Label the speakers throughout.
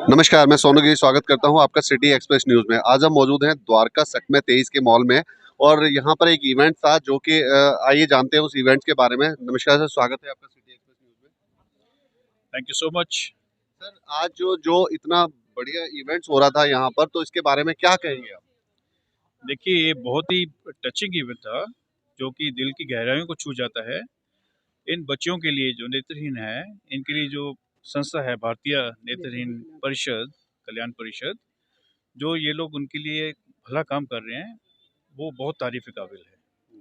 Speaker 1: नमस्कार, मैं सोनू गिरी स्वागत करता हूं आपका सिटी एक्सप्रेस न्यूज़ में। आज हम मौजूद हैं द्वारका सटमे 23 के मॉल में और यहाँ पर एक इवेंट था जो कि आइए जानते हैं उस इवेंट के बारे में। नमस्कार सर, स्वागत है आपका सिटी एक्सप्रेस न्यूज़ में।
Speaker 2: Thank you so much.
Speaker 1: Sir, आज जो जो इतना बढ़िया इवेंट्स हो रहा था यहाँ पर, तो इसके बारे में क्या कहेंगे आप?
Speaker 2: देखिए, ये बहुत ही टचिंग इवेंट था, जो कि दिल की गहराइयों को छू जाता है। इन बच्चों के लिए जो नेत्रहीन है, इनके लिए जो संस्था है भारतीय नेत्रहीन परिषद, कल्याण परिषद, जो ये लोग उनके लिए भला काम कर रहे हैं, वो बहुत तारीफ़ के काबिल है।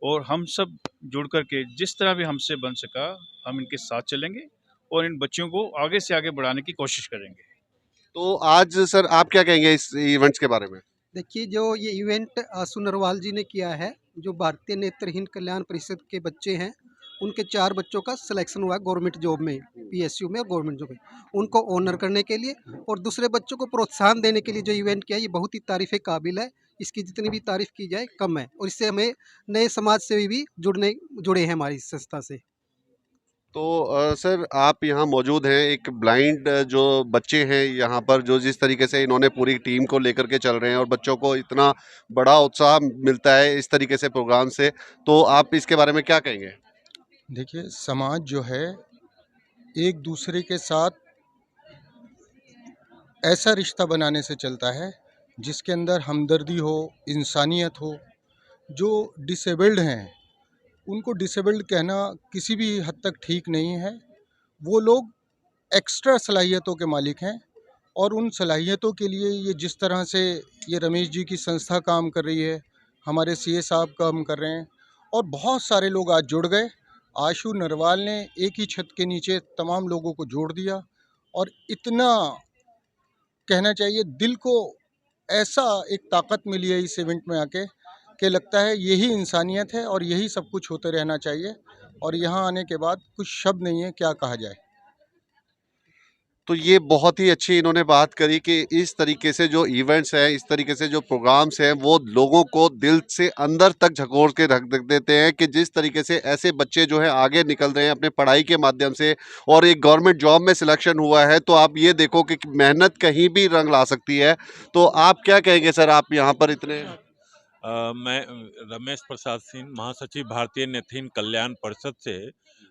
Speaker 2: और हम सब जुड़ कर के जिस तरह भी हमसे बन सका, हम इनके साथ चलेंगे और इन बच्चों को आगे से आगे बढ़ाने की कोशिश करेंगे।
Speaker 1: तो आज सर आप क्या कहेंगे इस इवेंट्स के बारे में?
Speaker 3: देखिए, जो ये इवेंट आशु नरवाल जी ने किया है, जो भारतीय नेत्रहीन कल्याण परिषद के बच्चे हैं, उनके 4 बच्चों का सिलेक्शन हुआ है गवर्नमेंट जॉब में, पीएसयू में और गवर्नमेंट जॉब में। उनको ऑनर करने के लिए और दूसरे बच्चों को प्रोत्साहन देने के लिए जो इवेंट किया है, ये बहुत ही तारीफ़ काबिल है। इसकी जितनी भी तारीफ़ की जाए कम है और इससे हमें नए समाज से भी जुड़े हैं हमारी संस्था से।
Speaker 1: तो सर आप यहाँ मौजूद हैं, एक ब्लाइंड जो बच्चे हैं यहाँ पर, जो जिस तरीके से इन्होंने पूरी टीम को लेकर के चल रहे हैं और बच्चों को इतना बड़ा उत्साह मिलता है इस तरीके से प्रोग्राम से, तो आप इसके बारे में क्या कहेंगे?
Speaker 4: देखिए, समाज जो है एक दूसरे के साथ ऐसा रिश्ता बनाने से चलता है जिसके अंदर हमदर्दी हो, इंसानियत हो। जो डिसेबल्ड हैं उनको डिसेबल्ड कहना किसी भी हद तक ठीक नहीं है। वो लोग एक्स्ट्रा सलाहियतों के मालिक हैं और उन सलाहियतों के लिए ये जिस तरह से ये रमेश जी की संस्था काम कर रही है, हमारे सीए साहब काम कर रहे हैं और बहुत सारे लोग आज जुड़ गए। आशु नरवाल ने एक ही छत के नीचे तमाम लोगों को जोड़ दिया और इतना कहना चाहिए दिल को ऐसा एक ताकत मिली है इस इवेंट में आके कि लगता है यही इंसानियत है और यही सब कुछ होते रहना चाहिए। और यहाँ आने के बाद कुछ शब्द नहीं है क्या कहा जाए।
Speaker 1: तो ये बहुत ही अच्छी इन्होंने बात करी कि इस तरीके से जो इवेंट्स हैं, इस तरीके से जो प्रोग्राम्स हैं, वो लोगों को दिल से अंदर तक झकोड़ के रख देते हैं कि जिस तरीके से ऐसे बच्चे जो है आगे निकल रहे हैं अपने पढ़ाई के माध्यम से और एक गवर्नमेंट जॉब में सिलेक्शन हुआ है, तो आप ये देखो कि मेहनत कहीं भी रंग ला सकती है। तो आप क्या कहेंगे सर, आप यहाँ पर इतने
Speaker 5: मैं रमेश प्रसाद सिंह, महासचिव भारतीय नेत्रहीन कल्याण परिषद से।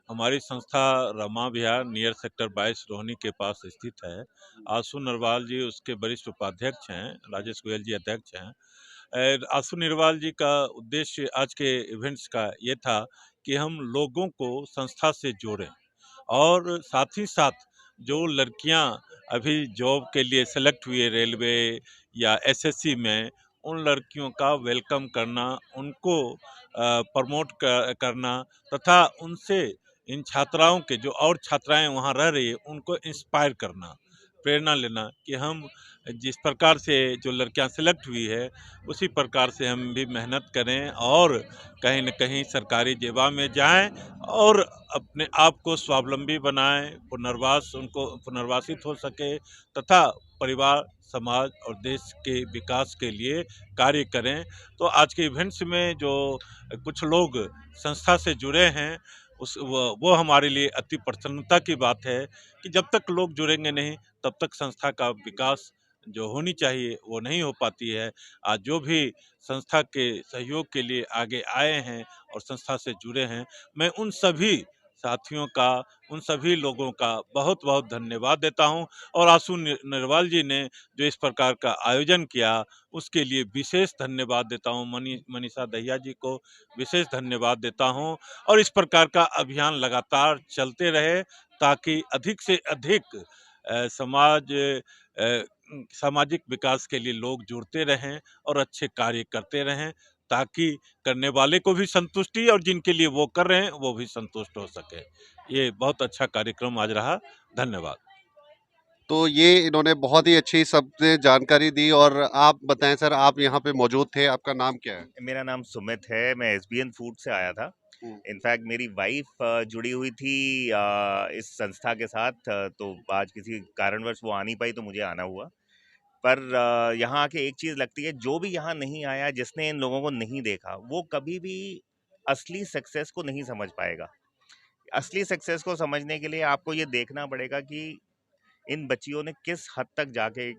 Speaker 5: हमारी संस्था रमा विहार नियर सेक्टर 22 रोहिणी के पास स्थित है। आशु नरवाल जी उसके वरिष्ठ उपाध्यक्ष हैं, राजेश गोयल जी अध्यक्ष हैं। आशु नरवाल जी का उद्देश्य आज के इवेंट्स का ये था कि हम लोगों को संस्था से जोड़ें और साथ ही साथ जो लड़कियां अभी जॉब के लिए सेलेक्ट हुई है रेलवे या एसएससी में, उन लड़कियों का वेलकम करना, उनको प्रमोट करना तथा उनसे इन छात्राओं के जो और छात्राएं वहां रह रही है उनको इंस्पायर करना, प्रेरणा लेना कि हम जिस प्रकार से जो लड़कियां सेलेक्ट हुई है उसी प्रकार से हम भी मेहनत करें और कहीं न कहीं सरकारी सेवा में जाएं और अपने आप को स्वावलंबी बनाएं, उनको पुनर्वासित हो सके तथा परिवार, समाज और देश के विकास के लिए कार्य करें। तो आज के इवेंट्स में जो कुछ लोग संस्था से जुड़े हैं, वो हमारे लिए अति प्रसन्नता की बात है कि जब तक लोग जुड़ेंगे नहीं तब तक संस्था का विकास जो होनी चाहिए वो नहीं हो पाती है। आज जो भी संस्था के सहयोग के लिए आगे आए हैं और संस्था से जुड़े हैं, मैं उन सभी साथियों का, उन सभी लोगों का बहुत बहुत धन्यवाद देता हूं और आशु नरवाल जी ने जो इस प्रकार का आयोजन किया उसके लिए विशेष धन्यवाद देता हूं। मनीषा दहिया जी को विशेष धन्यवाद देता हूं और इस प्रकार का अभियान लगातार चलते रहे ताकि अधिक से अधिक सामाजिक विकास के लिए लोग जुड़ते रहें और अच्छे कार्य करते रहें ताकि करने वाले को भी संतुष्टि और जिनके लिए वो कर रहे हैं वो भी संतुष्ट हो सके। ये बहुत अच्छा कार्यक्रम आज रहा। धन्यवाद।
Speaker 1: तो ये इन्होंने बहुत ही अच्छी सबसे जानकारी दी। और आप बताएं सर, आप यहाँ पे मौजूद थे, आपका नाम क्या है?
Speaker 6: मेरा नाम सुमित है, मैं एसबीएन फूड से आया था। इनफैक्ट मेरी वाइफ जुड़ी हुई थी इस संस्था के साथ, तो आज किसी कारणवश वो आ नहीं पाई तो मुझे आना हुआ। पर यहाँ आके एक चीज़ लगती है, जो भी यहाँ नहीं आया, जिसने इन लोगों को नहीं देखा, वो कभी भी असली सक्सेस को नहीं समझ पाएगा। असली सक्सेस को समझने के लिए आपको ये देखना पड़ेगा कि इन बच्चियों ने किस हद तक जाके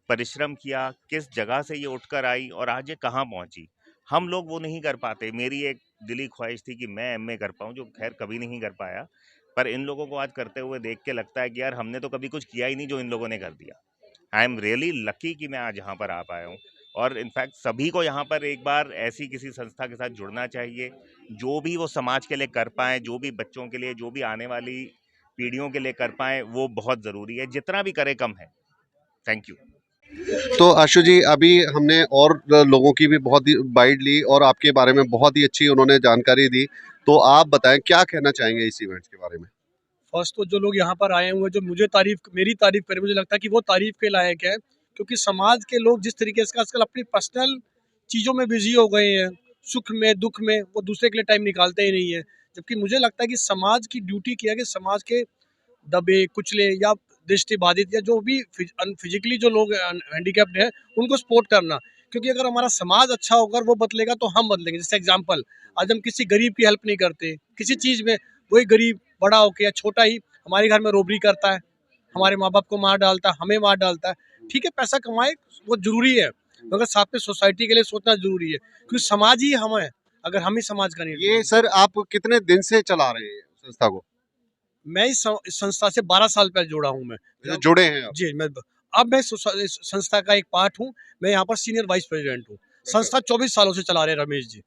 Speaker 6: परिश्रम किया, किस जगह से ये उठकर आई और आज ये कहाँ पहुँची। हम लोग वो नहीं कर पाते। मेरी एक दिली ख्वाहिश थी कि मैं एमए कर पाऊँ, जो खैर कभी नहीं कर पाया। पर इन लोगों को आज करते हुए देख के लगता है कि यार हमने तो कभी कुछ किया ही नहीं जो इन लोगों ने कर दिया। आई एम रियली लकी कि मैं आज यहाँ पर आ पाया हूँ। और इनफैक्ट सभी को यहाँ पर एक बार ऐसी किसी संस्था के साथ जुड़ना चाहिए, जो भी वो समाज के लिए कर पाएँ, जो भी बच्चों के लिए, जो भी आने वाली पीढ़ियों के लिए कर पाएँ, वो बहुत ज़रूरी है। जितना भी करें कम है। Thank you.
Speaker 1: तो आशु जी, अभी हमने और लोगों की भी बहुत ही बाइट ली और आपके बारे में बहुत ही अच्छी उन्होंने जानकारी दी। तो आप बताएं क्या कहना चाहेंगे इस इवेंट्स के बारे में?
Speaker 7: फर्स्ट तो जो लोग यहाँ पर आए हुए हैं, जो मेरी तारीफ करें, मुझे लगता है कि वो तारीफ के लायक है, क्योंकि समाज के लोग जिस तरीके से आजकल अपनी पर्सनल चीज़ों में बिजी हो गए हैं, सुख में दुख में वो दूसरे के लिए टाइम निकालते ही नहीं है। जबकि मुझे लगता है कि समाज की ड्यूटी क्या है कि समाज के दबे कुचले या दृष्टिबाधित या जो भी फिजिकली जो लोग हैंडीकैप्ड हैं उनको सपोर्ट करना। क्योंकि अगर हमारा समाज अच्छा होगा, वो बदलेगा तो हम बदलेंगे। जैसे एग्जांपल, आज हम किसी गरीब की हेल्प नहीं करते किसी चीज़ में, वही गरीब बड़ा होके या छोटा ही हमारे घर में रोबरी करता है, हमारे माँ बाप को मार डालता है, हमें मार डालता है। ठीक है, पैसा कमाए वो जरूरी है, मगर साथ में सोसाइटी के लिए सोचना जरूरी है, क्योंकि समाज ही हम है। अगर हम ही समाज का नहीं,
Speaker 1: ये सर आप कितने दिन से चला रहे हैं संस्था को?
Speaker 7: मैं इस संस्था से 12 साल पहले जुड़ा हूँ। मैं
Speaker 1: जो जुड़े हैं आप?
Speaker 7: जी, अब मैं इस संस्था का एक पार्ट हूँ। मैं यहाँ पर सीनियर वाइस प्रेसिडेंट हूँ। संस्था 24 सालों से चला रहे हैं रमेश जी।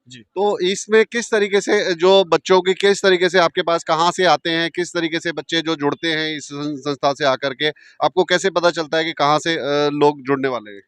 Speaker 7: जी।
Speaker 1: तो इसमें किस तरीके से जो बच्चों की किस तरीके से आपके पास कहाँ से आते हैं, किस तरीके से बच्चे जो जुड़ते हैं इस संस्था से आकर के, आपको कैसे पता चलता है कि कहाँ से लोग जुड़ने वाले हैं?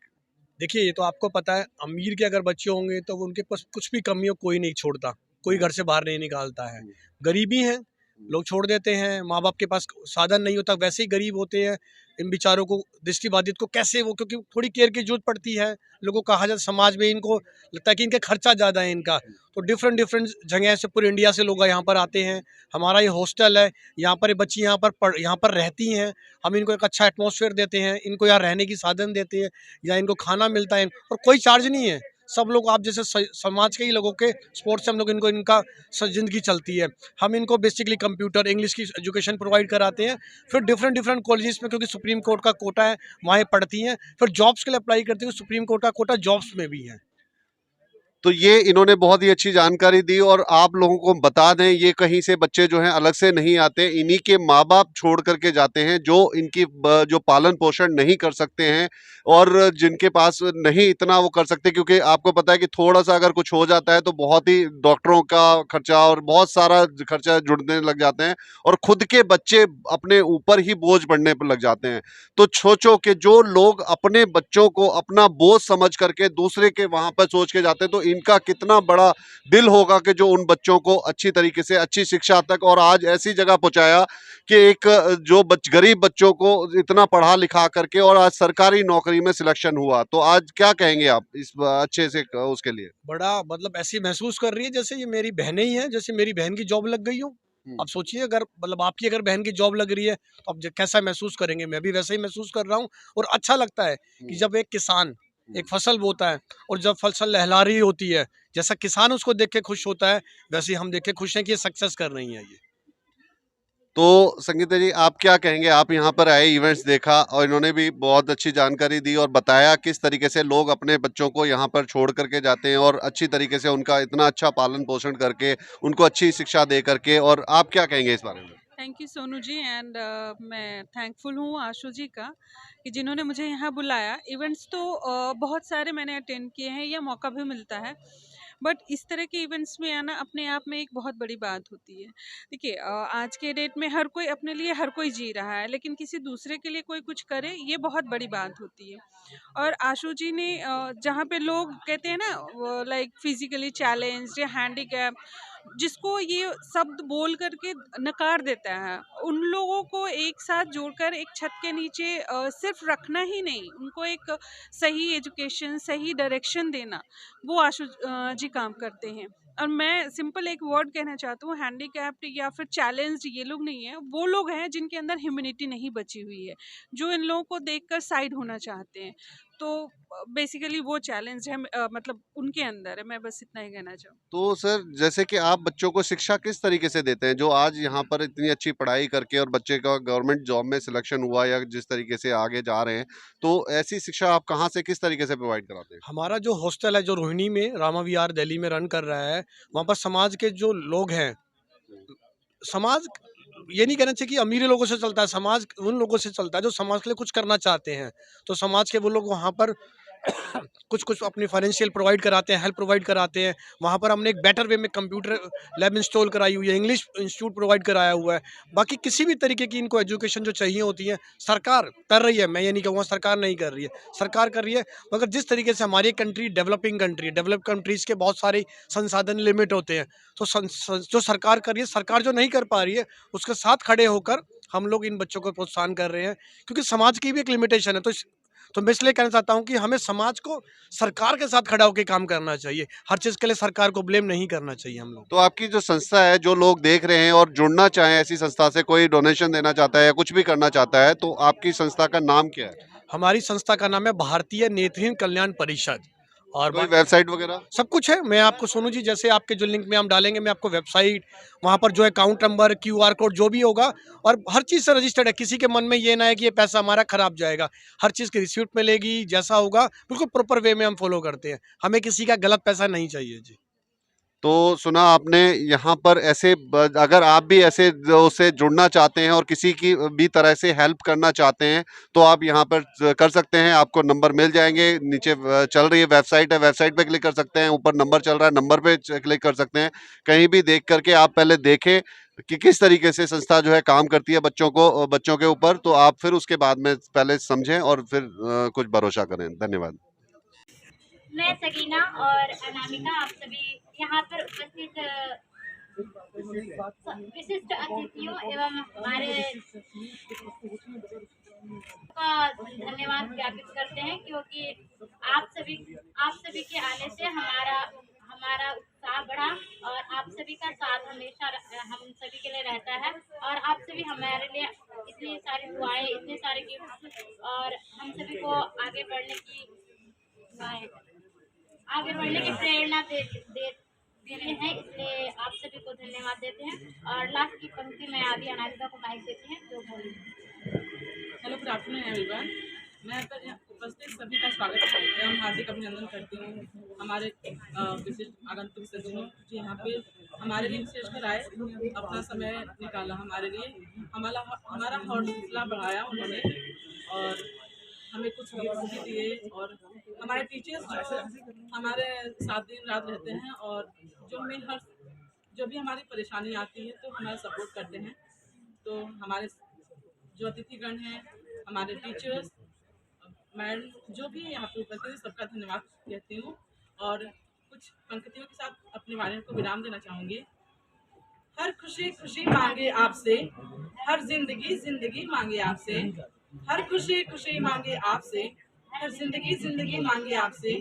Speaker 7: देखिए, ये तो आपको पता है, अमीर के अगर बच्चे होंगे तो वो उनके पास कुछ भी कमी हो कोई नहीं छोड़ता, कोई घर से बाहर नहीं निकालता है। गरीबी है, लोग छोड़ देते हैं, माँ बाप के पास साधन नहीं होता, वैसे ही गरीब होते हैं। इन बेचारों को, दृष्टिबाधित को कैसे वो, क्योंकि थोड़ी केयर की जरूरत पड़ती है। लोगों को कहा जाता समाज में, इनको लगता है कि इनका खर्चा ज़्यादा है इनका, तो डिफरेंट डिफरेंट जगह से पूरे इंडिया से लोग यहाँ पर आते हैं। हमारा ये हॉस्टल है, यहाँ पर ये बच्ची यहाँ पर रहती हैं। हम इनको एक अच्छा एटमॉस्फेयर देते हैं, इनको यहाँ रहने की साधन देते हैं, या इनको खाना मिलता है और कोई चार्ज नहीं है। सब लोग आप जैसे समाज के ही लोगों के स्पोर्ट्स से हम लोग इनका ज़िंदगी चलती है। हम इनको बेसिकली कंप्यूटर इंग्लिश की एजुकेशन प्रोवाइड कराते हैं। फिर डिफरेंट डिफरेंट कॉलेजेस में, क्योंकि सुप्रीम कोर्ट का कोटा है, वहाँ ये पढ़ती हैं। फिर जॉब्स के लिए अप्लाई करती हैं, सुप्रीम कोर्ट का कोटा जॉब्स में भी है।
Speaker 1: तो ये इन्होंने बहुत ही अच्छी जानकारी दी और आप लोगों को बता दें, ये कहीं से बच्चे जो हैं अलग से नहीं आते, इन्हीं के माँ बाप छोड़ करके जाते हैं जो इनकी जो पालन पोषण नहीं कर सकते हैं और जिनके पास नहीं इतना वो कर सकते, क्योंकि आपको पता है कि थोड़ा सा अगर कुछ हो जाता है तो बहुत ही डॉक्टरों का खर्चा और बहुत सारा खर्चा जुड़ने लग जाते हैं और खुद के बच्चे अपने ऊपर ही बोझ बढ़ने पर लग जाते हैं। तो सोचो कि जो लोग अपने बच्चों को अपना बोझ समझ करके दूसरे के वहां पर सोच के जाते हैं, तो इनका कितना बड़ा दिल होगा कि जो उन बच्चों को अच्छी तरीके से अच्छी शिक्षा तक और आज ऐसी जगह पहुंचाया कि एक जो गरीब बच्चों को इतना पढ़ा लिखा करके और आज सरकारी नौकरी में सिलेक्शन हुआ। तो आज क्या कहेंगे आप इस अच्छे से उसके लिए?
Speaker 7: बड़ा मतलब ऐसी महसूस कर रही है जैसे ये मेरी बहनें ही हैं, जैसे मेरी बहन की जॉब लग गई हो। अब सोचिए, अगर मतलब आपकी अगर बहन की जॉब लग रही है तो आप कैसा महसूस करेंगे। मैं भी वैसा ही महसूस कर रहा हूँ। और अच्छा लगता है कि जब एक किसान एक फसल बोता है और जब फसल लहला रही होती है, जैसा किसान उसको देख के खुश होता है, वैसे ही हम देख के खुश हैं कि ये सक्सेस कर रही है ये।
Speaker 1: तो संगीता जी, आप क्या कहेंगे? आप यहाँ पर आए, इवेंट्स देखा और इन्होंने भी बहुत अच्छी जानकारी दी और बताया किस तरीके से लोग अपने बच्चों को यहाँ पर छोड़ करके जाते हैं और अच्छी तरीके से उनका इतना अच्छा पालन पोषण करके उनको अच्छी शिक्षा दे करके। और आप क्या कहेंगे इस बारे में?
Speaker 8: Thank you Sonu ji. And मैं थैंकफुल हूँ आशु जी का कि जिन्होंने मुझे यहाँ बुलाया। इवेंट्स तो बहुत सारे मैंने अटेंड किए हैं, या मौका भी मिलता है, बट इस तरह के इवेंट्स में आना अपने आप में एक बहुत बड़ी बात होती है। देखिए, आज के डेट में हर कोई अपने लिए हर कोई जी रहा है, लेकिन किसी दूसरे के लिए कोई कुछ करे, ये बहुत बड़ी बात होती है। और आशु जी ने जहाँ पे लोग कहते हैं ना, लाइक फिजिकली चैलेंज या हैंडीकैप, जिसको ये शब्द बोल करके नकार देता है, उन लोगों को एक साथ जोड़कर एक छत के नीचे सिर्फ रखना ही नहीं, उनको एक सही एजुकेशन, सही डायरेक्शन देना, वो आशु जी काम करते हैं। और मैं सिंपल एक वर्ड कहना चाहती हूँ, हैंडीकैप्ड या फिर चैलेंज्ड ये लोग नहीं है, वो लोग हैं जिनके अंदर ह्यूमैनिटी नहीं बची हुई है, जो इन लोगों को देखकर साइड होना चाहते हैं। तो बेसिकली वो चैलेंज है मतलब उनके अंदर है। मैं बस इतना ही कहना चाहूँ।
Speaker 1: तो सर जैसे कि आप बच्चों को शिक्षा किस तरीके से देते हैं जो आज यहाँ पर इतनी अच्छी पढ़ाई करके और बच्चे का गवर्नमेंट जॉब में सिलेक्शन हुआ या जिस तरीके से आगे जा रहे हैं, तो ऐसी शिक्षा आप कहाँ से किस तरीके से प्रोवाइड कराते हैं?
Speaker 7: हमारा जो हॉस्टल है जो रोहिणी में रामा विहार दिल्ली में रन कर रहा है, वहाँ पर समाज के जो लोग हैं, समाज ये नहीं कहना चाहिए कि अमीर लोगों से चलता है, समाज उन लोगों से चलता है जो समाज के लिए कुछ करना चाहते हैं। तो समाज के वो लोग वहाँ पर कुछ अपनी फाइनेंशियल प्रोवाइड कराते हैं, हेल्प प्रोवाइड कराते हैं। वहाँ पर हमने एक बेटर वे में कंप्यूटर लैब इंस्टॉल कराई हुई है, इंग्लिश इंस्टीट्यूट प्रोवाइड कराया हुआ है। बाकी किसी भी तरीके की इनको एजुकेशन जो चाहिए होती है सरकार कर रही है, मैं ये नहीं कहूँगा सरकार नहीं कर रही है, सरकार कर रही है। मगर जिस तरीके से हमारी कंट्री डेवलपिंग कंट्री है, डेवलप कंट्रीज़ के बहुत सारे संसाधन लिमिट होते हैं, तो जो सरकार कर रही है, सरकार जो नहीं कर पा रही है उसके साथ खड़े होकर हम लोग इन बच्चों को प्रोत्साहन कर रहे हैं, क्योंकि समाज की भी एक लिमिटेशन है। तो मैं इसलिए कहना चाहता हूँ कि हमें समाज को सरकार के साथ खड़ा होकर काम करना चाहिए, हर चीज़ के लिए सरकार को ब्लेम नहीं करना चाहिए हम लोग।
Speaker 1: तो आपकी जो संस्था है, जो लोग देख रहे हैं और जुड़ना चाहें ऐसी संस्था से, कोई डोनेशन देना चाहता है या कुछ भी करना चाहता है, तो आपकी संस्था का नाम क्या है?
Speaker 7: हमारी संस्था का नाम है भारतीय नेत्रहीन कल्याण परिषद। और
Speaker 1: कोई वेबसाइट वगैरह?
Speaker 7: सब कुछ है। मैं आपको सोनू जी जैसे आपके जो लिंक में हम डालेंगे, मैं आपको वेबसाइट, वहाँ पर जो अकाउंट नंबर, QR कोड जो भी होगा, और हर चीज़ से रजिस्टर्ड है। किसी के मन में ये ना है कि ये पैसा हमारा खराब जाएगा, हर चीज़ की रिसीप्ट मिलेगी, जैसा होगा बिल्कुल प्रॉपर वे में हम फॉलो करते हैं। हमें किसी का गलत पैसा नहीं चाहिए जी।
Speaker 1: तो सुना आपने यहाँ पर ऐसे अगर आप भी ऐसे उससे जुड़ना चाहते हैं और किसी की भी तरह से हेल्प करना चाहते हैं, तो आप यहाँ पर कर सकते हैं। आपको नंबर मिल जाएंगे, नीचे चल रही है वेबसाइट है, वेबसाइट पे क्लिक कर सकते हैं, ऊपर नंबर चल रहा है, नंबर पे क्लिक कर सकते हैं। कहीं भी देख करके आप पहले देखें कि किस तरीके से संस्था जो है काम करती है बच्चों के ऊपर, तो आप फिर उसके बाद में पहले समझें और फिर कुछ भरोसा करें। धन्यवाद।
Speaker 9: मैं सकीना और अनामिका आप सभी यहाँ पर उपस्थित विशिष्ट अतिथियों एवं हमारे का धन्यवाद ज्ञापित करते हैं, क्योंकि आप सभी के आने से हमारा उत्साह बढ़ा और आप सभी का साथ हमेशा हम सभी के लिए रहता है, और आप सभी हमारे लिए इतनी सारी दुआएं, इतने सारे गिफ्ट और हम सभी को आगे बढ़ने की प्रेरणा दे रहे हैं। इसलिए आप सभी को धन्यवाद देते हैं। और लास्ट की पंक्ति में अभी अनामिका को माइक देती हैं, जो बोलेंगे।
Speaker 10: Hello, good afternoon everyone. मैं उपस्थित सभी का स्वागत एवं हार्दिक अभिनंदन करती हूँ हमारे विशिष्ट आगंतुक सज्जनों जो यहाँ पे हमारे लिए विशेष कर आए, अपना समय निकाला हमारे लिए, हमारा हौसला बढ़ाया उन्होंने और हमें कुछ गिफ्ट भी दिए। और हमारे टीचर्स हमारे साथ दिन रात रहते हैं और जो भी हमारी परेशानी आती है तो हमारा सपोर्ट करते हैं। तो हमारे जो अतिथिगण हैं, हमारे टीचर्स, मैडम जो भी यहाँ पे उपस्थित है, सबका धन्यवाद कहती हूँ। और कुछ पंक्तियों के साथ अपने वाणी को विराम देना चाहूँगी। हर खुशी खुशी मांगे आपसे, हर जिंदगी मांगे आपसे, हर खुशी मांगे आपसे, हर जिंदगी मांगे आपसे।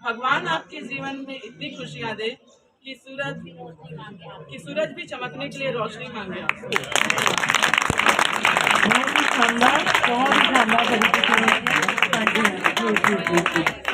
Speaker 10: भगवान आपके जीवन में इतनी खुशियाँ दे कि सूरज भी चमकने के लिए रोशनी मांगे आपसे।
Speaker 11: बहुत ही शानदार तरीके से